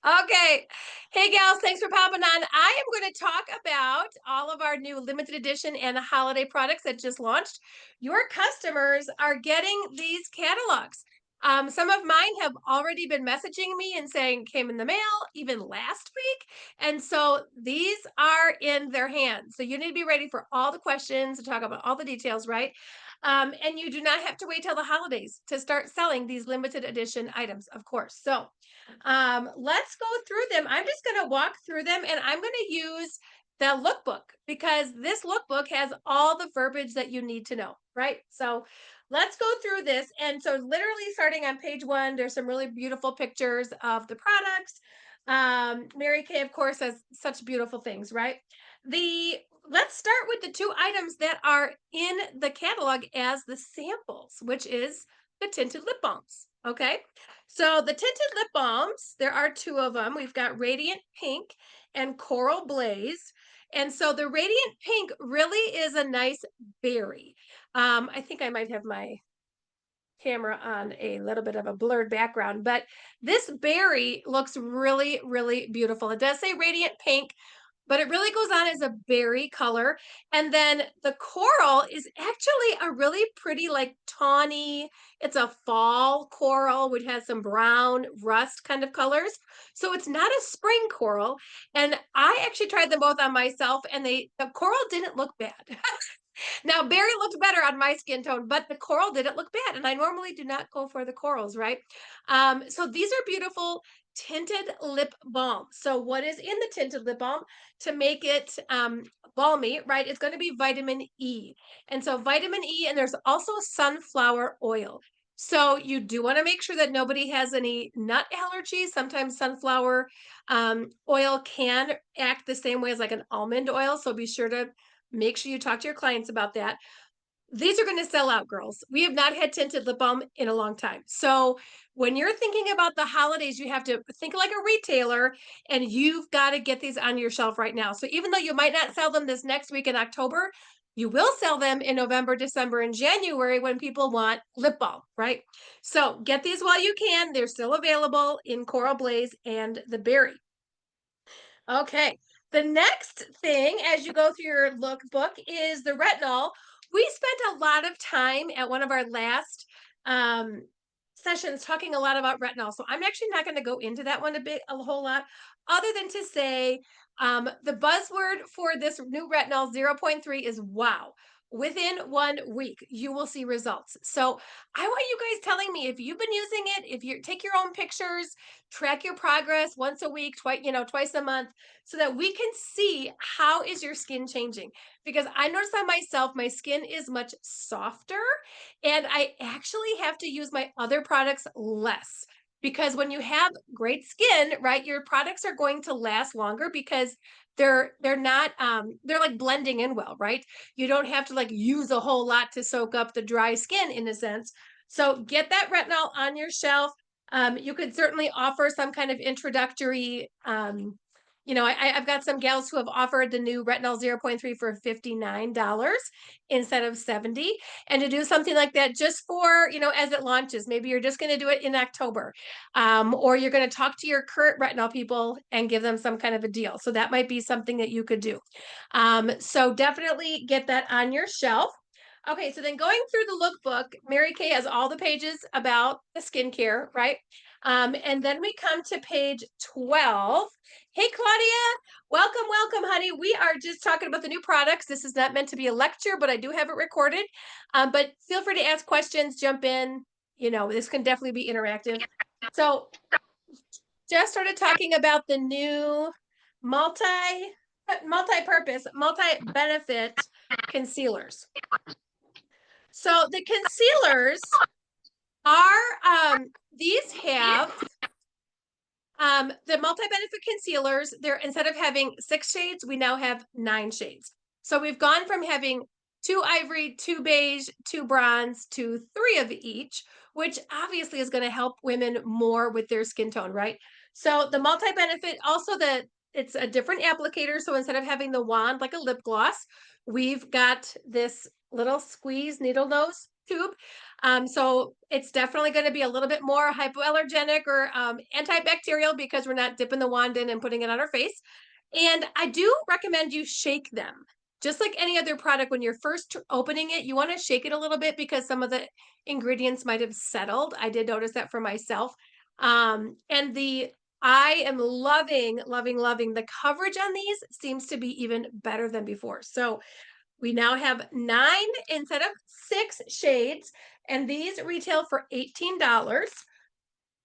Okay. Hey, gals, thanks for popping on. I am going to talk about all of our new limited edition and holiday products that just launched. Your customers are getting these catalogs. Some of mine have already been messaging me and saying came in the mail even last week. And so these are in their hands. So you need to be ready for all the questions to talk about all the details, right? And you do not have to wait till the holidays to start selling these limited edition items, of course. So let's go through them. I'm just going to walk through them and I'm going to use the lookbook because this lookbook has all the verbiage that you need to know, right? So let's go through this. And so, literally, starting on page one, there's some really beautiful pictures of the products. Mary Kay, of course, has such beautiful things, right? The Let's start with the two items that are in the catalog as the samples, which is the tinted lip balms. Okay. So the tinted lip balms, there are two of them. We've got Radiant Pink and Coral Blaze. And so the Radiant Pink really is a nice berry. I think I might have my camera on a little bit of a blurred background, but this berry looks really, really beautiful. It does say Radiant Pink, but it really goes on as a berry color. And then the coral is actually a really pretty, like tawny, it's a fall coral, which has some brown rust kind of colors. So it's not a spring coral. And I actually tried them both on myself, and the coral didn't look bad. Now, berry looked better on my skin tone, but the coral didn't look bad. And I normally do not go for the corals, right? So these are beautiful tinted lip balm. So what is in the tinted lip balm to make it balmy, right? It's going to be vitamin E. And so vitamin E, and there's also sunflower oil. So you do want to make sure that nobody has any nut allergies. Sometimes sunflower oil can act the same way as like an almond oil. So be sure to make sure you talk to your clients about that. These are going to sell out, girls. We have not had tinted lip balm in a long time. So when you're thinking about the holidays, you have to think like a retailer, and you've got to get these on your shelf right now. So even though you might not sell them this next week in October, you will sell them in November, December, and January when people want lip balm, right? So get these while you can. They're still available in Coral Blaze and the Berry. Okay. The next thing as you go through your lookbook is the retinol. We spent a lot of time at one of our last um, sessions talking a lot about retinol. So I'm actually not going to go into that one a whole lot, other than to say the buzzword for this new retinol 0.3 is wow. Within 1 week, you will see results. So I want you guys telling me if you've been using it, if you take your own pictures, track your progress once a week, twice a month, so that we can see how is your skin changing. Because I noticed on myself, my skin is much softer, and I actually have to use my other products less. Because when you have great skin, right, your products are going to last longer because they're not they're like blending in well, right? You don't have to like use a whole lot to soak up the dry skin in a sense. So get that retinol on your shelf. You could certainly offer some kind of introductory I've got some gals who have offered the new retinol 0.3 for $59 instead of 70. And to do something like that just for, as it launches, maybe you're just going to do it in October, or you're going to talk to your current retinol people and give them some kind of a deal. So that might be something that you could do. So definitely get that on your shelf. Okay, so then going through the lookbook, Mary Kay has all the pages about the skincare, right? And then we come to page 12. Hey, Claudia, welcome, welcome, honey. We are just talking about the new products. This is not meant to be a lecture, but I do have it recorded. But feel free to ask questions, jump in. This can definitely be interactive. So just started talking about the new multi-purpose, multi-benefit concealers. So the concealers are these have the multi-benefit concealers. They're, instead of having 6 shades, we now have 9 shades. So we've gone from having 2 ivory, 2 beige, 2 bronze to 3 of each, which obviously is going to help women more with their skin tone, right? So the multi-benefit, also it's a different applicator. So instead of having the wand like a lip gloss, we've got this little squeeze needle nose tube. So it's definitely going to be a little bit more hypoallergenic or antibacterial because we're not dipping the wand in and putting it on our face. And I do recommend you shake them. Just like any other product, when you're first opening it, you want to shake it a little bit because some of the ingredients might have settled. I did notice that for myself. And I am loving, loving, loving the coverage on these seems to be even better than before. So we now have 9 instead of 6 shades, and these retail for $18.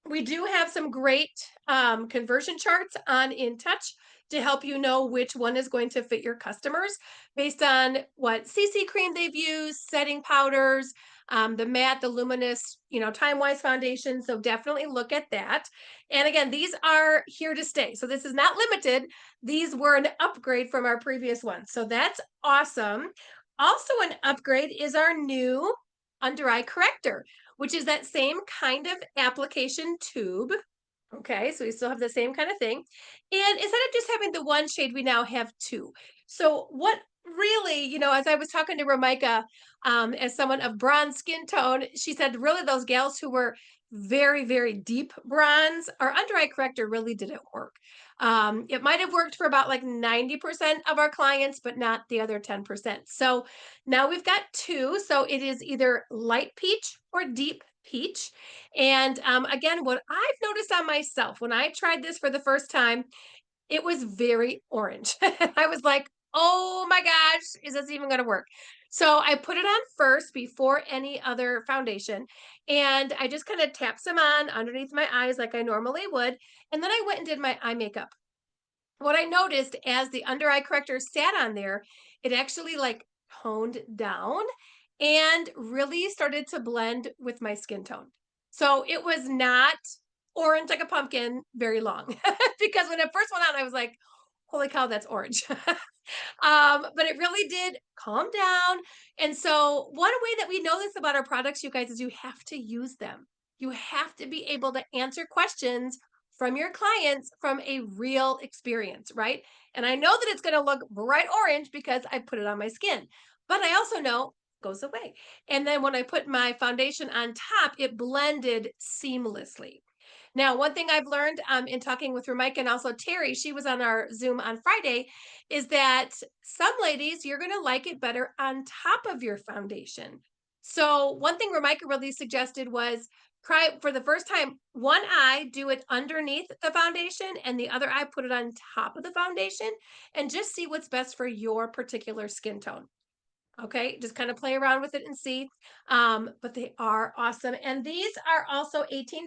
We do have some great conversion charts on InTouch to help you know which one is going to fit your customers based on what CC cream they've used, setting powders, the matte, the luminous, time-wise foundation. So definitely look at that. And again, these are here to stay. So this is not limited. These were an upgrade from our previous ones. So that's awesome. Also an upgrade is our new under eye corrector, which is that same kind of application tube. Okay, so we still have the same kind of thing. And instead of just having the one shade, we now have two. So what really, as I was talking to Ramika, as someone of bronze skin tone, she said really those gals who were very, very deep bronze, our under eye corrector really didn't work. It might have worked for about like 90% of our clients, but not the other 10%. So now we've got two. So it is either light peach or deep peach. And again, what I've noticed on myself when I tried this for the first time, it was very orange. I was like, oh my gosh, is this even going to work? So I put it on first before any other foundation. And I just kind of tapped some on underneath my eyes like I normally would. And then I went and did my eye makeup. What I noticed as the under eye corrector sat on there, it actually like toned down and really started to blend with my skin tone. So it was not orange like a pumpkin very long because when it first went on, I was like, holy cow, that's orange. But it really did calm down. And so, one way that we know this about our products, you guys, is you have to use them. You have to be able to answer questions from your clients from a real experience, right? And I know that it's going to look bright orange because I put it on my skin, but I also know it goes away. And then when I put my foundation on top, it blended seamlessly. Now, one thing I've learned in talking with Ramika and also Terry, she was on our Zoom on Friday, is that some ladies, you're going to like it better on top of your foundation. So, one thing Ramika really suggested was try for the first time, one eye, do it underneath the foundation, and the other eye, put it on top of the foundation, and just see what's best for your particular skin tone. Okay, just kind of play around with it and see. But they are awesome. And these are also $18.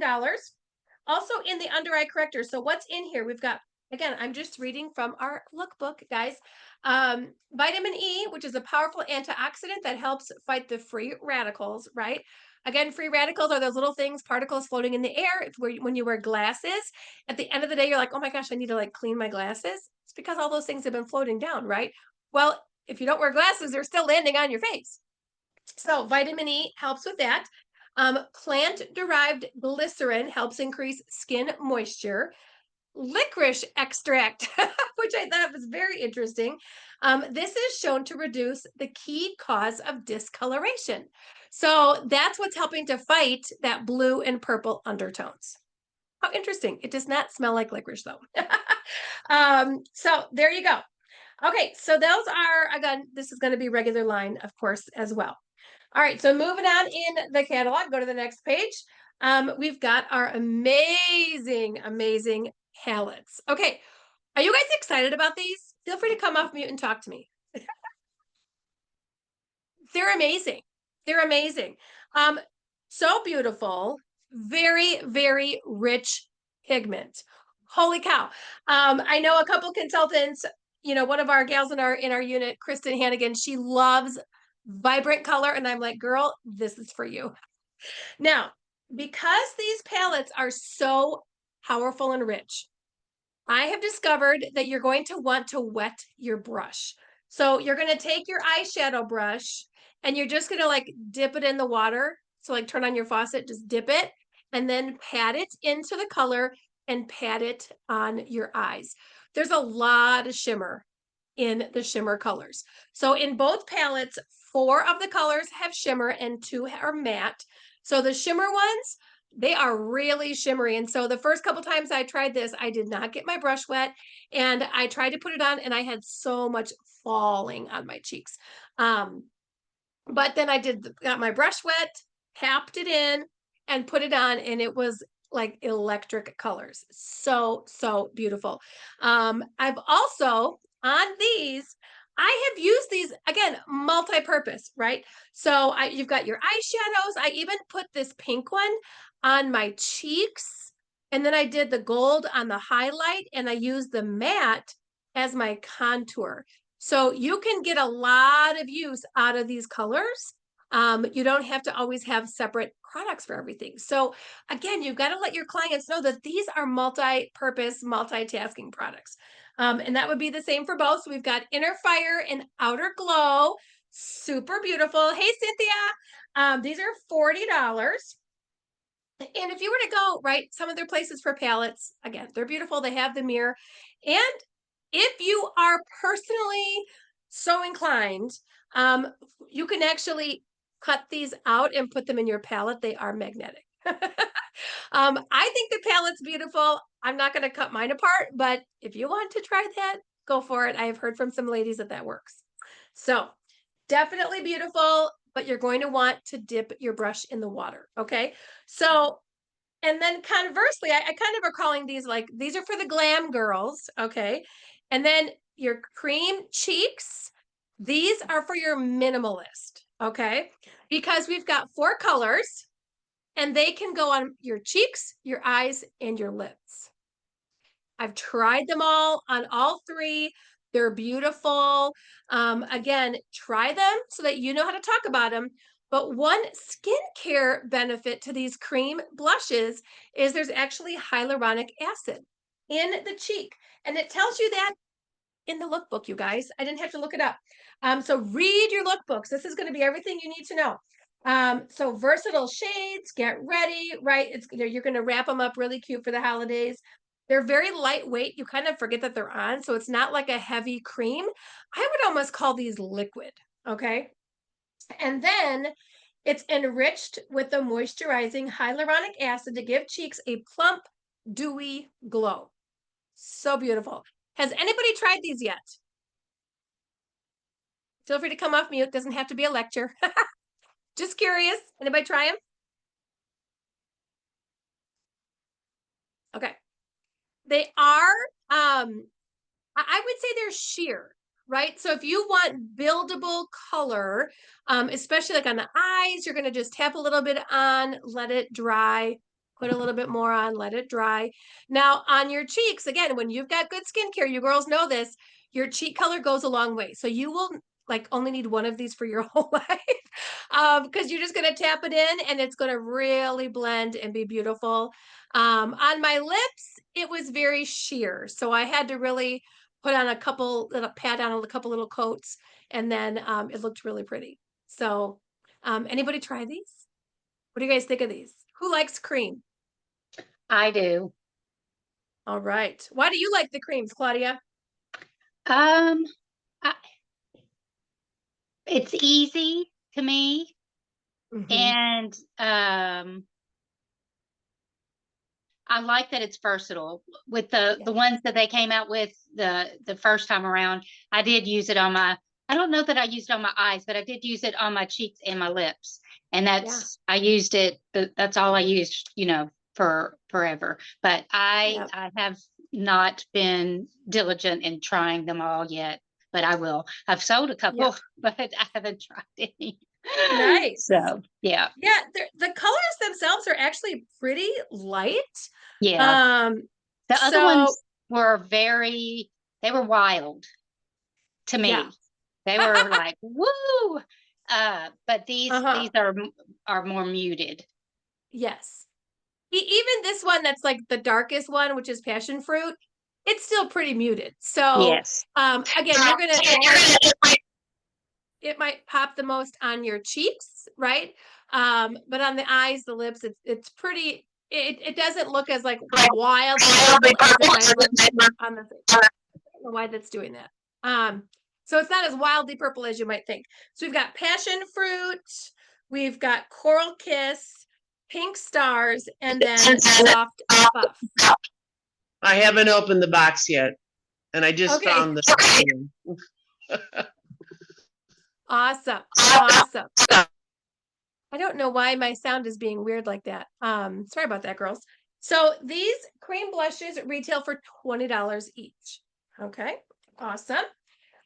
Also in the under eye corrector. So what's in here? We've got, again, I'm just reading from our lookbook, guys. Vitamin E, which is a powerful antioxidant that helps fight the free radicals, right? Again, free radicals are those little things, particles floating in the air. When you wear glasses, at the end of the day, you're like, oh my gosh, I need to like clean my glasses. It's because all those things have been floating down, right? Well, if you don't wear glasses, they're still landing on your face. So vitamin E helps with that. Plant-derived glycerin helps increase skin moisture. Licorice extract, which I thought was very interesting. This is shown to reduce the key cause of discoloration. So that's what's helping to fight that blue and purple undertones. How interesting. It does not smell like licorice though. So there you go. Okay, so those are, again, this is going to be regular line, of course, as well. All right, so moving on in the catalog, go to the next page. We've got our amazing, amazing palettes. Okay, are you guys excited about these? Feel free to come off mute and talk to me. They're amazing. They're amazing. So beautiful, very, very rich pigment. Holy cow. I know a couple consultants, one of our gals in our unit, Kristen Hannigan, she loves vibrant color. And I'm like, girl, this is for you. Now, because these palettes are so powerful and rich, I have discovered that you're going to want to wet your brush. So you're going to take your eyeshadow brush and you're just going to like dip it in the water. So like turn on your faucet, just dip it and then pat it into the color and pat it on your eyes. There's a lot of shimmer in the shimmer colors. So in both palettes, 4 of the colors have shimmer and 2 are matte. So the shimmer ones, they are really shimmery. And so the first couple times I tried this, I did not get my brush wet, and I tried to put it on and I had so much falling on my cheeks. But then I got my brush wet, tapped it in, and put it on, and it was like electric colors. So, so beautiful. I've also, on these, I have used these, again, multi-purpose, right? So you've got your eyeshadows. I even put this pink one on my cheeks, and then I did the gold on the highlight, and I used the matte as my contour. So you can get a lot of use out of these colors. You don't have to always have separate products for everything. So again, you've got to let your clients know that these are multi-purpose, multitasking products. And that would be the same for both. So we've got Inner Fire and Outer Glow. Super beautiful. Hey, Cynthia. These are $40. And if you were to go, right, some of their places for palettes, again, they're beautiful. They have the mirror. And if you are personally so inclined, you can actually cut these out and put them in your palette. They are magnetic. I think the palette's beautiful. I'm not going to cut mine apart, but if you want to try that, go for it. I have heard from some ladies that that works. So definitely beautiful, but you're going to want to dip your brush in the water. Okay. So, and then conversely, I kind of are calling these like, these are for the glam girls. Okay. And then your cream cheeks, these are for your minimalist. Okay. Because we've got 4 colors and they can go on your cheeks, your eyes, and your lips. I've tried them all on all 3. They're beautiful. Again, try them so that you know how to talk about them. But one skincare benefit to these cream blushes is there's actually hyaluronic acid in the cheek. And it tells you that in the lookbook, you guys. I didn't have to look it up. So read your lookbooks. This is going to be everything you need to know. So versatile shades, get ready, right? You're going to wrap them up really cute for the holidays. They're very lightweight. You kind of forget that they're on. So it's not like a heavy cream. I would almost call these liquid. Okay. And then it's enriched with the moisturizing hyaluronic acid to give cheeks a plump, dewy glow. So beautiful. Has anybody tried these yet? Feel free to come off mute. Doesn't have to be a lecture. Just curious. Anybody try them? Okay. They are, I would say they're sheer, right? So if you want buildable color, especially like on the eyes, you're going to just tap a little bit on, let it dry, put a little bit more on, let it dry. Now on your cheeks, again, when you've got good skincare, you girls know this, your cheek color goes a long way. So you will like only need one of these for your whole life because you're just going to tap it in and it's going to really blend and be beautiful. On my lips, it was very sheer. So I had to really put on a couple little pat on a couple little coats, and then it looked really pretty. So anybody try these? What do you guys think of these? Who likes cream? I do. All right. Why do you like the creams, Claudia? Um, I, it's easy to me, and I like that it's versatile. With the ones that they came out with the first time around, I did use it on my. I don't know that I used it on my eyes, but I did use it on my cheeks and my lips, and I used it. That's all I used, for forever. But I have not been diligent in trying them all yet, but I will. I've sold a couple, but I haven't tried any. Nice. So yeah. The colors themselves are actually pretty light. Yeah. The other ones were they were wild to me. Yeah. They were like, woo. But these are more muted. Yes. Even this one that's like the darkest one, which is passion fruit, it's still pretty muted. So yes. Again, it might pop the most on your cheeks, right? But on the eyes, the lips, it's pretty, it doesn't look as like wild as it might look on the face. I don't know why that's doing that. So it's not as wildly purple as you might think. So we've got passion fruit, we've got coral kiss, pink stars, and then soft buff. I haven't opened the box yet, and I just Okay. found this. Awesome. Awesome. I don't know why my sound is being weird like that. Sorry about that, girls. So these cream blushes retail for $20 each. Okay, awesome.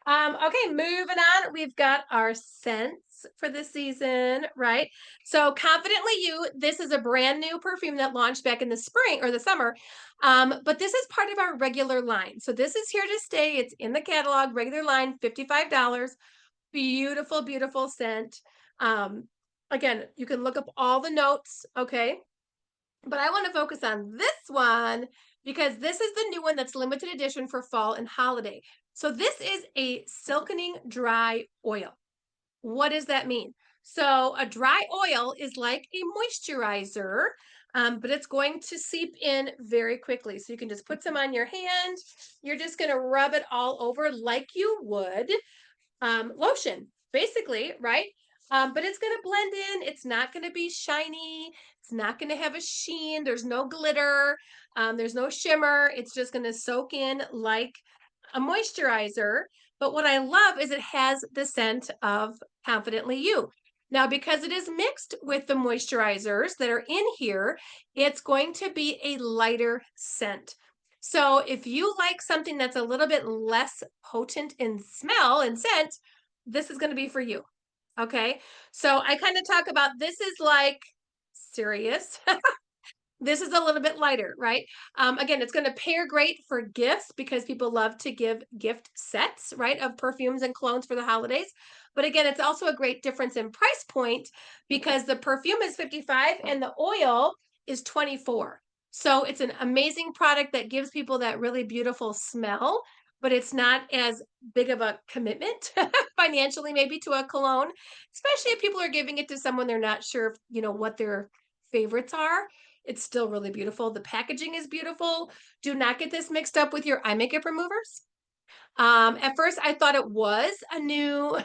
Okay, moving on. We've got our scents for the season, right? So Confidently You, this is a brand new perfume that launched back in the spring or the summer. But this is part of our regular line. So this is here to stay. It's in the catalog, regular line, $55. Beautiful, beautiful scent. Again, you can look up all the notes, okay? But I want to focus on this one because this is the new one that's limited edition for fall and holiday. So this is a silkening dry oil. What does that mean? So a dry oil is like a moisturizer, but it's going to seep in very quickly. So you can just put some on your hand. You're just going to rub it all over like you would lotion, basically, right? But it's going to blend in. It's not going to be shiny. It's not going to have a sheen. There's no glitter. There's no shimmer. It's just going to soak in like a moisturizer. But what I love is it has the scent of Confidently You. Now, because it is mixed with the moisturizers that are in here, it's going to be a lighter scent. So if you like something that's a little bit less potent in smell and scent, this is going to be for you. Okay. So I kind of talk about this is like serious. This is a little bit lighter, right? Again, it's going to pair great for gifts because people love to give gift sets, right, of perfumes and colognes for the holidays. But again, it's also a great difference in price point because the perfume is 55 and the oil is 24. So it's an amazing product that gives people that really beautiful smell, but it's not as big of a commitment financially, maybe to a cologne, especially if people are giving it to someone they're not sure, what their favorites are. It's still really beautiful. The packaging is beautiful. Do not get this mixed up with your eye makeup removers. At first, I thought it was a new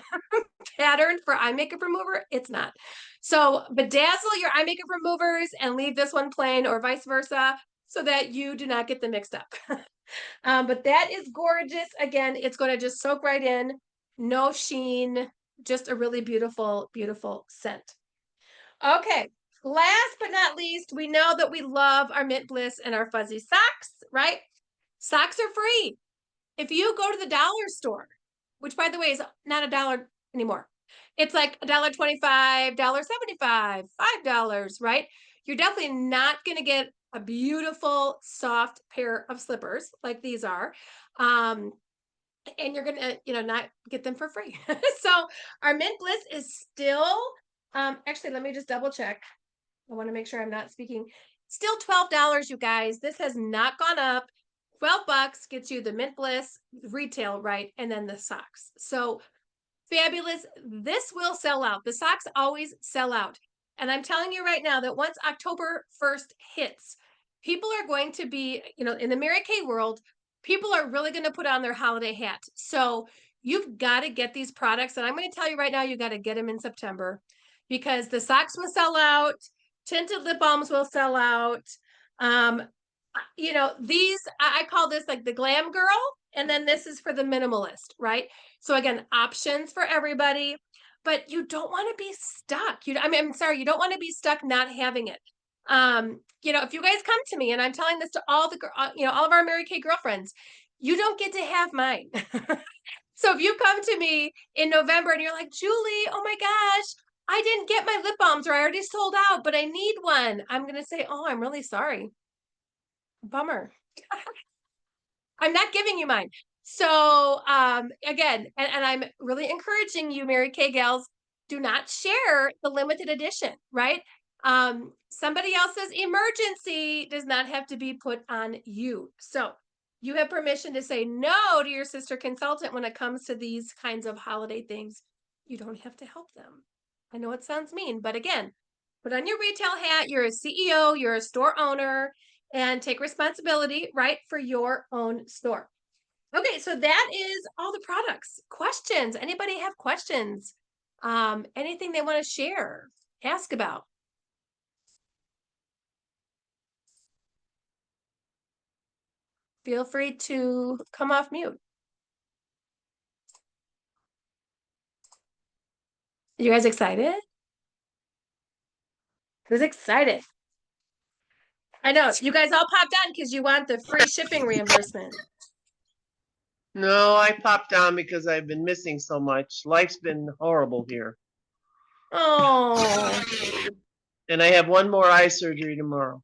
pattern for eye makeup remover. It's not. So bedazzle your eye makeup removers and leave this one plain or vice versa so that you do not get them mixed up. But that is gorgeous. Again, it's going to just soak right in. No sheen. Just a really beautiful, beautiful scent. Okay. Last but not least, we know that we love our Mint Bliss and our fuzzy socks, right? Socks are free. If you go to the dollar store, which by the way is not a dollar anymore, it's like $1.25, $1.75, $5, right? You're definitely not going to get a beautiful, soft pair of slippers like these are. And you're going to, not get them for free. So our Mint Bliss is still, actually, let me just double check. I want to make sure I'm not speaking. Still $12, you guys. This has not gone up. 12 bucks gets you the Mint Bliss retail, right? And then the socks. So fabulous. This will sell out. The socks always sell out. And I'm telling you right now that once October 1st hits, people are going to be, in the Mary Kay world, people are really going to put on their holiday hat. So you've got to get these products. And I'm going to tell you right now, you got to get them in September because the socks will sell out. Tinted lip balms will sell out. These, I call this like the glam girl, and then this is for the minimalist, right? So again, options for everybody, but you don't want to be stuck. I'm sorry, you don't want to be stuck not having it. If you guys come to me, and I'm telling this to all all of our Mary Kay girlfriends, you don't get to have mine. So if you come to me in November and you're like, Julie, oh my gosh, I didn't get my lip balms or I already sold out, but I need one. I'm going to say, oh, I'm really sorry. Bummer. I'm not giving you mine. So again, and I'm really encouraging you, Mary Kay gals, do not share the limited edition, right? Somebody else's emergency does not have to be put on you. So you have permission to say no to your sister consultant when it comes to these kinds of holiday things. You don't have to help them. I know it sounds mean, but again, put on your retail hat. You're a CEO, you're a store owner, and take responsibility, right, for your own store. Okay, so that is all the products. Questions? Anybody have questions? Anything they want to share, ask about? Feel free to come off mute. You guys excited? Who's excited? I know you guys all popped on because you want the free shipping reimbursement. No, I popped on because I've been missing so much. Life's been horrible here. Oh, And I have one more eye surgery tomorrow.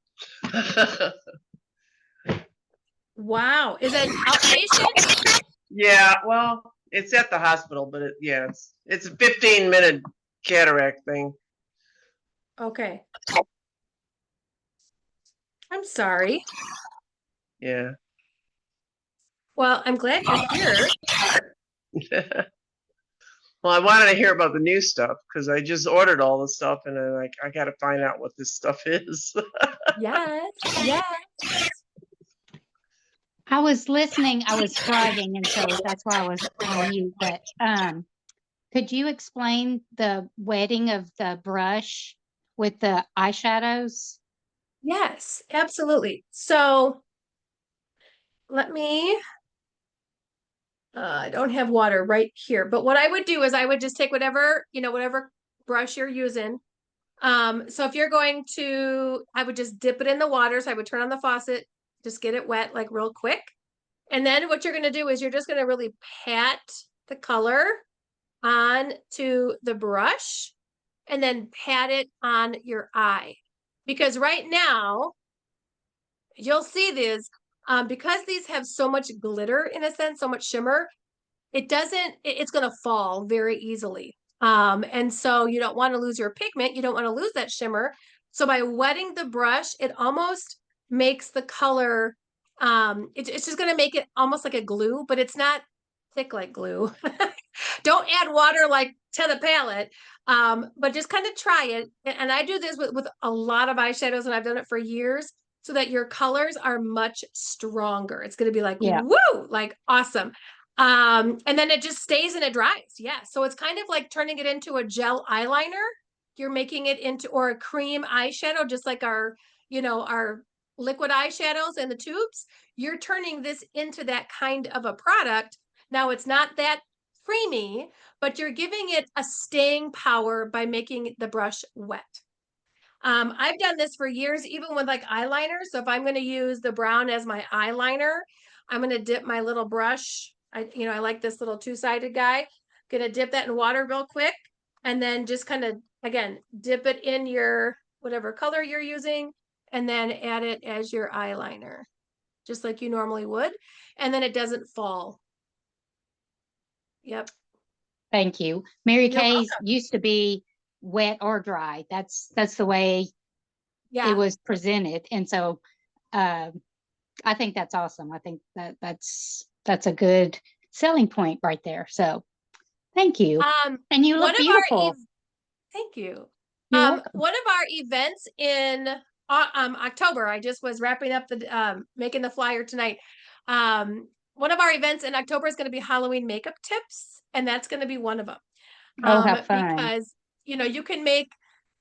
wow. Is it outpatient? Yeah, well, it's at the hospital, but yeah, it's a 15-minute cataract thing. Okay. I'm sorry. Yeah. Well, I'm glad you're here. Well, I wanted to hear about the new stuff because I just ordered all the stuff and then I got to find out what this stuff is. Yes, yes. I was listening, I was driving, and so that's why I was on mute, but, could you explain the wetting of the brush with the eyeshadows? Yes, absolutely. So let me, I don't have water right here, but what I would do is I would just take whatever, whatever brush you're using. So if you're going to, I would just dip it in the water. So I would turn on the faucet, just get it wet like real quick. And then what you're going to do is you're just going to really pat the color onto the brush and then pat it on your eye. Because right now, you'll see these, because these have so much glitter in a sense, so much shimmer, it's going to fall very easily. And so you don't want to lose your pigment. You don't want to lose that shimmer. So by wetting the brush, it almost makes the color, it's just going to make it almost like a glue, but it's not thick like glue. Don't add water like to the palette, but just kind of try it. And I do this with a lot of eyeshadows, and I've done it for years so that your colors are much stronger. It's going to be like, Yeah. woo, like awesome. And then it just stays and it dries. Yeah. So it's kind of like turning it into a gel eyeliner. You're making it into, or a cream eyeshadow, just like our liquid eyeshadows and the tubes. You're turning this into that kind of a product. Now it's not that creamy, but you're giving it a staying power by making the brush wet. I've done this for years, even with like eyeliner. So if I'm going to use the brown as my eyeliner, I'm going to dip my little brush. I like this little two-sided guy. Going to dip that in water real quick, and then just kind of, again, dip it in your whatever color you're using, and then add it as your eyeliner, just like you normally would. And then it doesn't fall. Yep. Thank you. Mary You're Kay's used to be wet or dry. That's the way Yeah. it was presented. And so, I think that's awesome. I think that's a good selling point right there. So thank you. And you One look of beautiful. Thank you. You're welcome. One of our events in October, I just was wrapping up the making the flyer tonight. One of our events in October is going to be Halloween makeup tips, and that's going to be one of them. Oh, how fun. Because you can make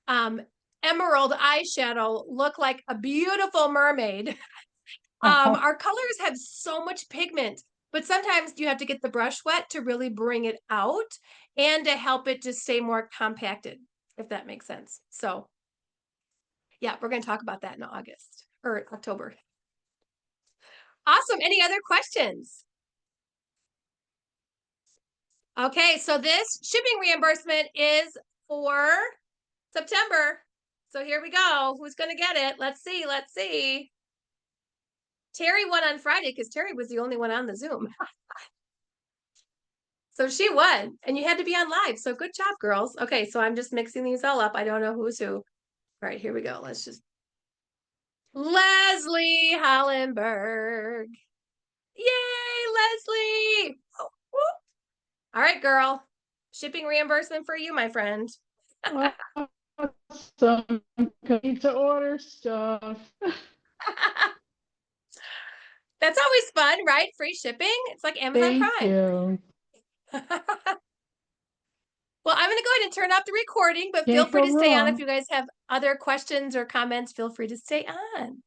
emerald eyeshadow look like a beautiful mermaid. Our colors have so much pigment, but sometimes you have to get the brush wet to really bring it out and to help it just stay more compacted, if that makes sense. So yeah, we're going to talk about that in August or October. Awesome. Any other questions? Okay, so this shipping reimbursement is for September. So here we go. Who's going to get it? Let's see. Let's see. Terry won on Friday because Terry was the only one on the Zoom. So she won, and you had to be on live. So good job, girls. Okay, so I'm just mixing these all up. I don't know who's who. All right, here we go. Let's just Leslie Hollenberg. Yay, Leslie. Oh, all right, girl. Shipping reimbursement for you, my friend. Awesome. Need to order stuff. That's always fun, right? Free shipping. It's like Amazon Thank Prime. you. Well, I'm going to go ahead and turn off the recording, but Can't feel free go to stay on if wrong. you guys have other questions or comments. Feel free to stay on.